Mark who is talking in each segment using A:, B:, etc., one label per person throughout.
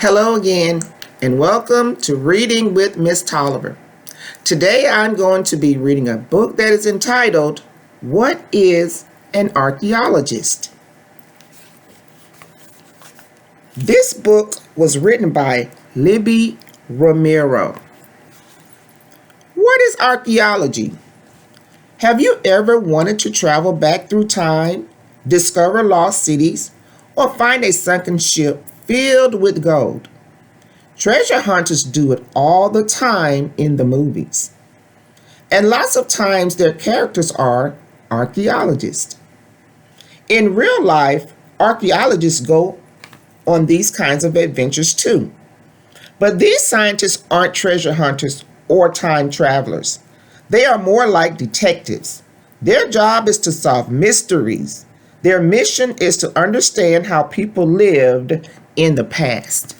A: Hello again, and welcome to Reading with Miss Tolliver. Today I'm going to be reading a book that is entitled, What is an Archaeologist? This book was written by Libby Romero. What is archaeology? Have you ever wanted to travel back through time, discover lost cities, or find a sunken ship filled with gold? Treasure hunters do it all the time in the movies. And lots of times their characters are archaeologists. In real life, archaeologists go on these kinds of adventures too. But these scientists aren't treasure hunters or time travelers. They are more like detectives. Their job is to solve mysteries. Their mission is to understand how people lived in the past.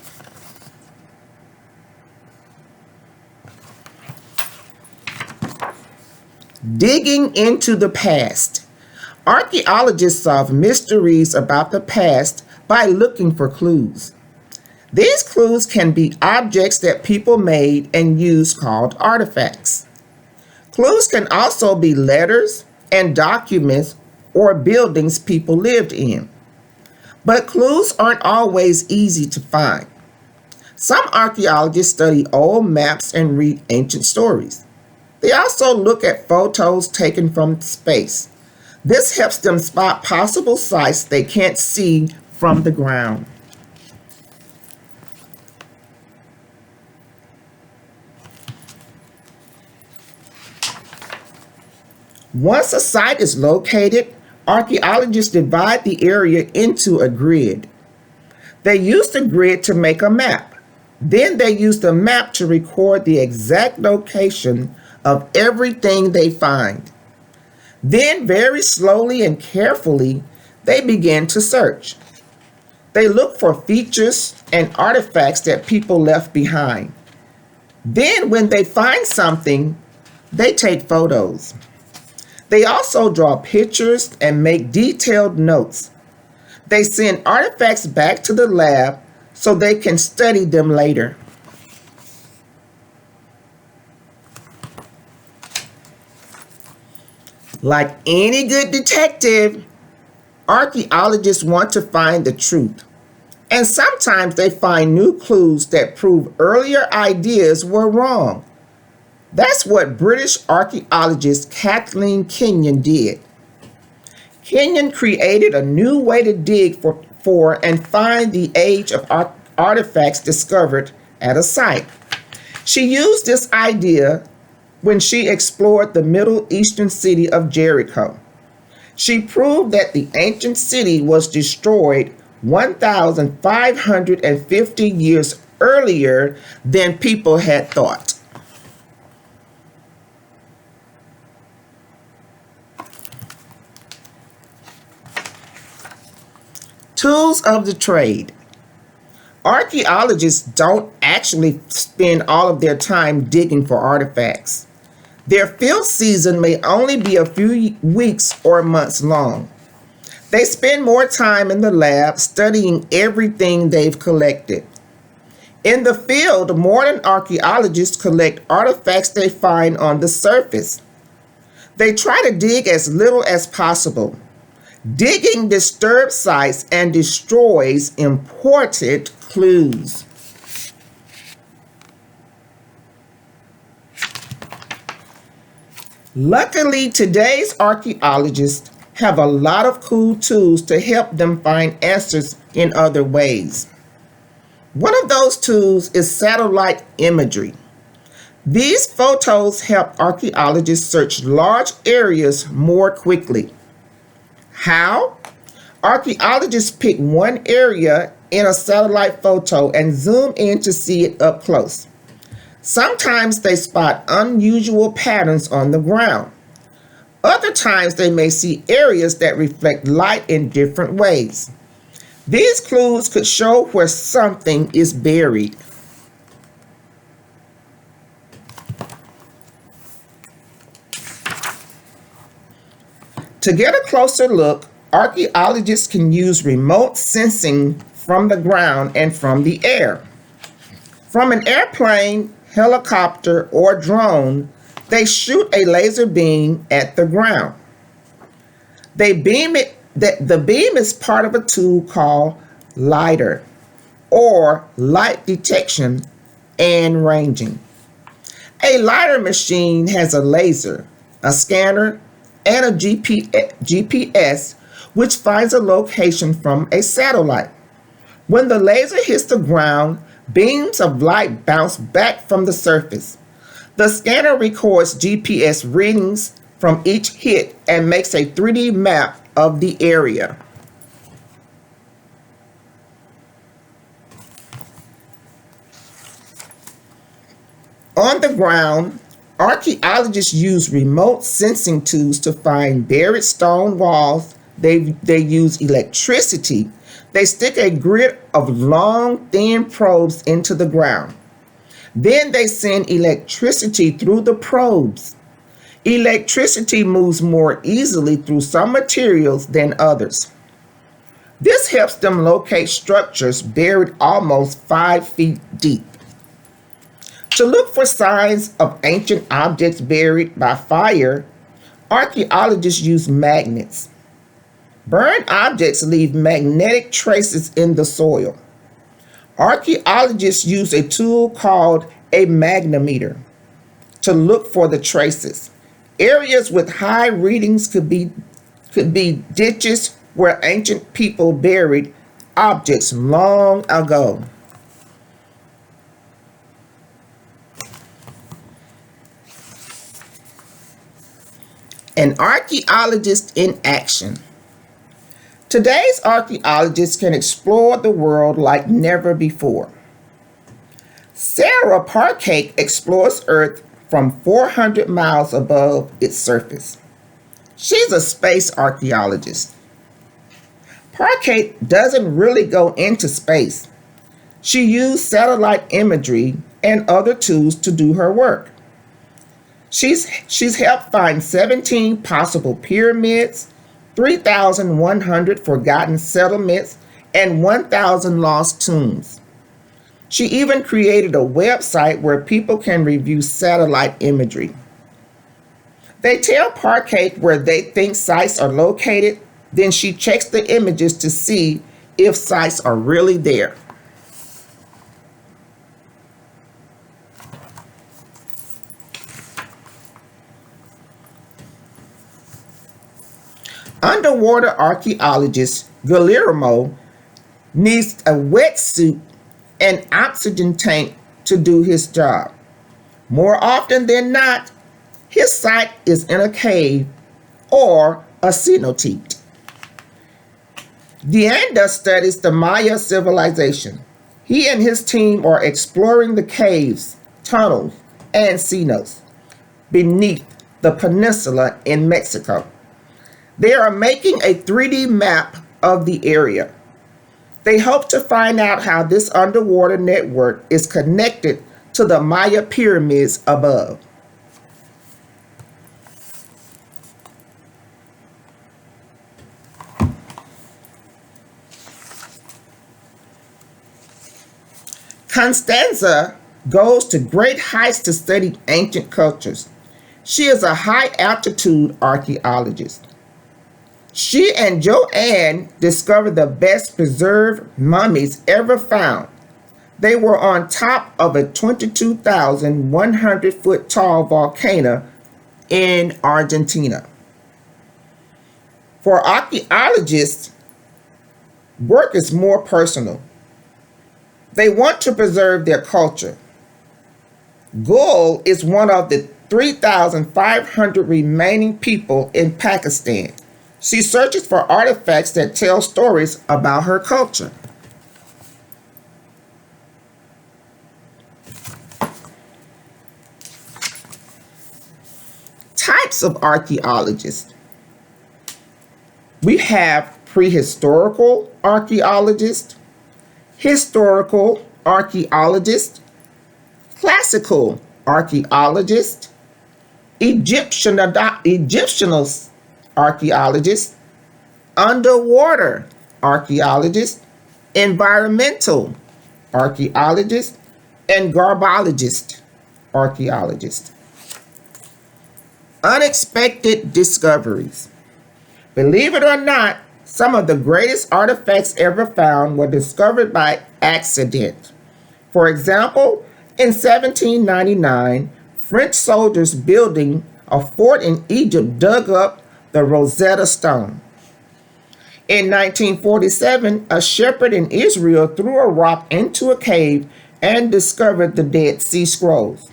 A: Digging into the past. Archaeologists solve mysteries about the past by looking for clues. These clues can be objects that people made and used called artifacts. Clues can also be letters and documents or buildings people lived in. But clues aren't always easy to find. Some archaeologists study old maps and read ancient stories. They also look at photos taken from space. This helps them spot possible sites they can't see from the ground. Once a site is located, archaeologists divide the area into a grid. They use the grid to make a map. Then they use the map to record the exact location of everything they find. Then, very slowly and carefully, they begin to search. They look for features and artifacts that people left behind. Then, when they find something, they take photos. They also draw pictures and make detailed notes. They send artifacts back to the lab so they can study them later. Like any good detective, archaeologists want to find the truth. And sometimes they find new clues that prove earlier ideas were wrong. That's what British archaeologist Kathleen Kenyon did. Kenyon created a new way to dig for and find the age of artifacts discovered at a site. She used this idea when she explored the Middle Eastern city of Jericho. She proved that the ancient city was destroyed 1,550 years earlier than people had thought. Tools of the trade. Archaeologists don't actually spend all of their time digging for artifacts. Their field season may only be a few weeks or months long. They spend more time in the lab studying everything they've collected. In the field, modern archaeologists collect artifacts they find on the surface. They try to dig as little as possible. Digging disturbs sites and destroys important clues. Luckily, today's archaeologists have a lot of cool tools to help them find answers in other ways. One of those tools is satellite imagery. These photos help archaeologists search large areas more quickly. How? Archaeologists pick one area in a satellite photo and zoom in to see it up close. Sometimes they spot unusual patterns on the ground. Other times they may see areas that reflect light in different ways. These clues could show where something is buried. To get a closer look, archaeologists can use remote sensing from the ground and from the air. From an airplane, helicopter, or drone, they shoot a laser beam at the ground. The beam is part of a tool called LiDAR, or light detection and ranging. A LiDAR machine has a laser, a scanner, and a GPS, which finds a location from a satellite. When the laser hits the ground, beams of light bounce back from the surface. The scanner records GPS readings from each hit and makes a 3D map of the area. On the ground, archaeologists use remote sensing tools to find buried stone walls. They use electricity. They stick a grid of long, thin probes into the ground. Then they send electricity through the probes. Electricity moves more easily through some materials than others. This helps them locate structures buried almost 5 feet deep. To look for signs of ancient objects buried by fire, archaeologists use magnets. Burned objects leave magnetic traces in the soil. Archaeologists use a tool called a magnetometer to look for the traces. Areas with high readings could be ditches where ancient people buried objects long ago. An archaeologist in action. Today's archaeologists can explore the world like never before. Sarah Parcake explores Earth from 400 miles above its surface. She's a space archaeologist. Parcake doesn't really go into space. She used satellite imagery and other tools to do her work. She's helped find 17 possible pyramids, 3,100 forgotten settlements, and 1,000 lost tombs. She even created a website where people can review satellite imagery. They tell Parcake where they think sites are located, then she checks the images to see if sites are really there. Underwater archaeologist Guillermo needs a wetsuit and oxygen tank to do his job. More often than not, his site is in a cave or a cenote. Deanda studies the Maya civilization. He and his team are exploring the caves, tunnels, and cenotes beneath the peninsula in Mexico. They are making a 3D map of the area. They hope to find out how this underwater network is connected to the Maya pyramids above. Constanza goes to great heights to study ancient cultures. She is a high-altitude archaeologist. She and Joanne discovered the best preserved mummies ever found. They were on top of a 22,100-foot tall volcano in Argentina. For archaeologists, work is more personal. They want to preserve their culture. Gul is one of the 3,500 remaining people in Pakistan. She searches for artifacts that tell stories about her culture. Types of archaeologists. We have prehistorical archaeologist, historical archaeologist, classical archaeologist, Egyptianist archaeologist, underwater archaeologist, environmental archaeologist, and garbologist, archaeologist. Unexpected discoveries. Believe it or not, some of the greatest artifacts ever found were discovered by accident. For example, in 1799, French soldiers building a fort in Egypt dug up the Rosetta Stone. In 1947, a shepherd in Israel threw a rock into a cave and discovered the Dead Sea Scrolls.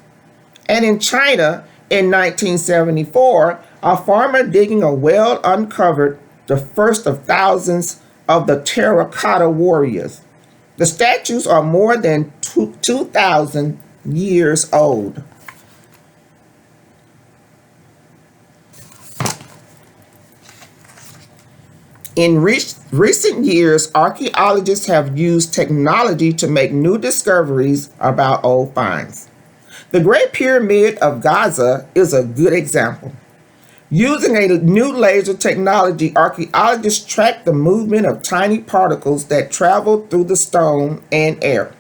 A: And in China, in 1974, a farmer digging a well uncovered the first of thousands of the terracotta warriors. The statues are more than 2,000 years old. In recent years, archaeologists have used technology to make new discoveries about old finds. The Great Pyramid of Giza is a good example. Using a new laser technology, archaeologists tracked the movement of tiny particles that traveled through the stone and air.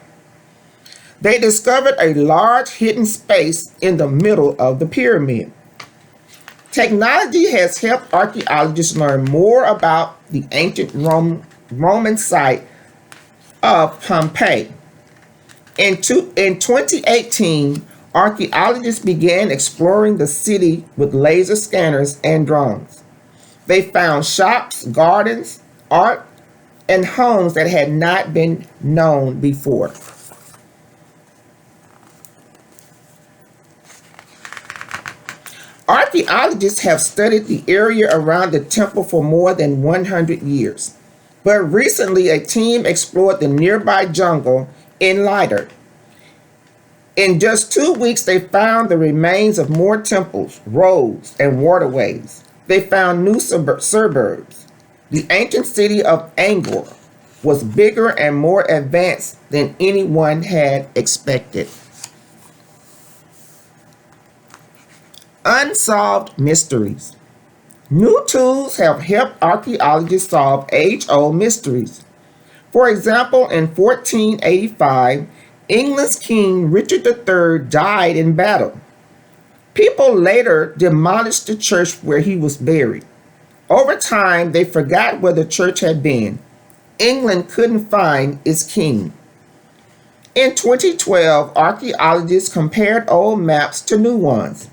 A: They discovered a large hidden space in the middle of the pyramid. Technology has helped archaeologists learn more about the ancient Roman site of Pompeii. In 2018, archaeologists began exploring the city with laser scanners and drones. They found shops, gardens, art, and homes that had not been known before. Archaeologists have studied the area around the temple for more than 100 years, but recently a team explored the nearby jungle in Lider. In just 2 weeks, they found the remains of more temples, roads, and waterways. They found new suburbs. The ancient city of Angkor was bigger and more advanced than anyone had expected. Unsolved mysteries. New tools have helped archaeologists solve age-old mysteries. For example, in 1485, England's King Richard III died in battle. People later demolished the church where he was buried. Over time, they forgot where the church had been. England couldn't find its king. In 2012, archaeologists compared old maps to new ones.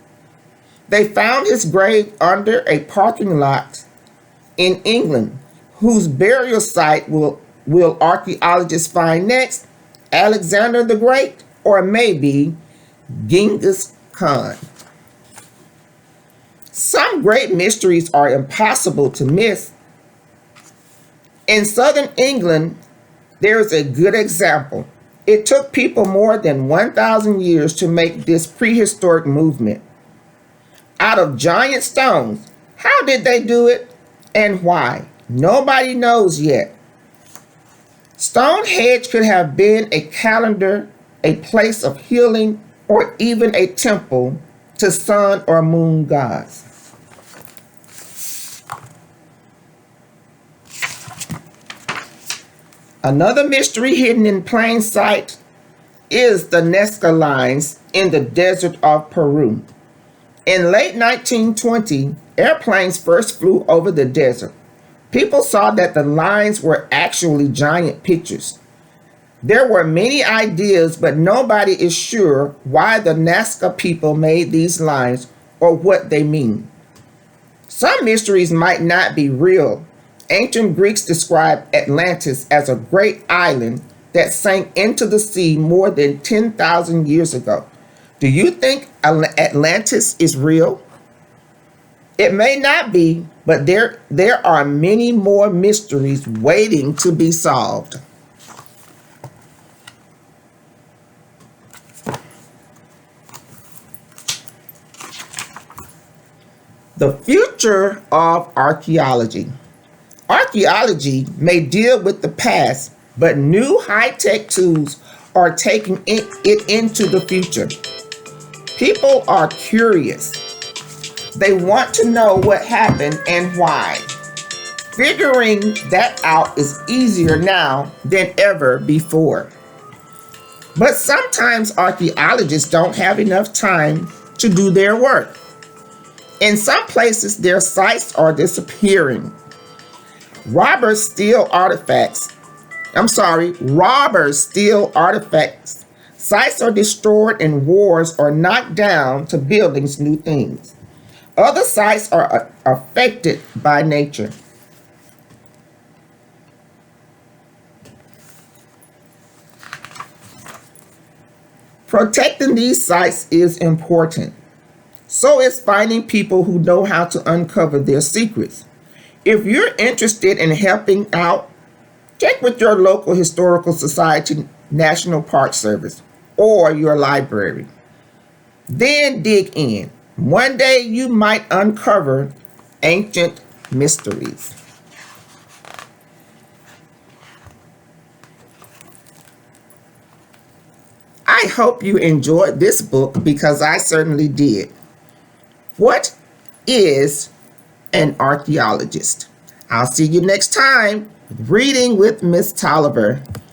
A: They found his grave under a parking lot in England. Whose burial site will archaeologists find next? Alexander the Great, or maybe Genghis Khan? Some great mysteries are impossible to miss. In southern England, there's a good example. It took people more than 1,000 years to make this prehistoric movement. Out of giant stones. How did they do it and why? Nobody knows yet. Stonehenge could have been a calendar, a place of healing, or even a temple to sun or moon gods. Another mystery hidden in plain sight is the Nazca lines in the desert of Peru. In late 1920, airplanes first flew over the desert. People saw that the lines were actually giant pictures. There were many ideas, but nobody is sure why the Nazca people made these lines or what they mean. Some mysteries might not be real. Ancient Greeks described Atlantis as a great island that sank into the sea more than 10,000 years ago. Do you think Atlantis is real? It may not be, but there are many more mysteries waiting to be solved. The future of archaeology. Archaeology may deal with the past, but new high-tech tools are taking it into the future. People are curious. They want to know what happened and why. Figuring that out is easier now than ever before. But sometimes archaeologists don't have enough time to do their work. In some places, their sites are disappearing. Robbers steal artifacts. Sites are destroyed in wars or knocked down to buildings new things. Other sites are affected by nature. Protecting these sites is important. So is finding people who know how to uncover their secrets. If you're interested in helping out, check with your local historical society, National Park Service, or your library. Then dig in. One day you might uncover ancient mysteries. I hope you enjoyed this book because I certainly did. What is an archaeologist? I'll see you next time. Reading with Miss Tolliver.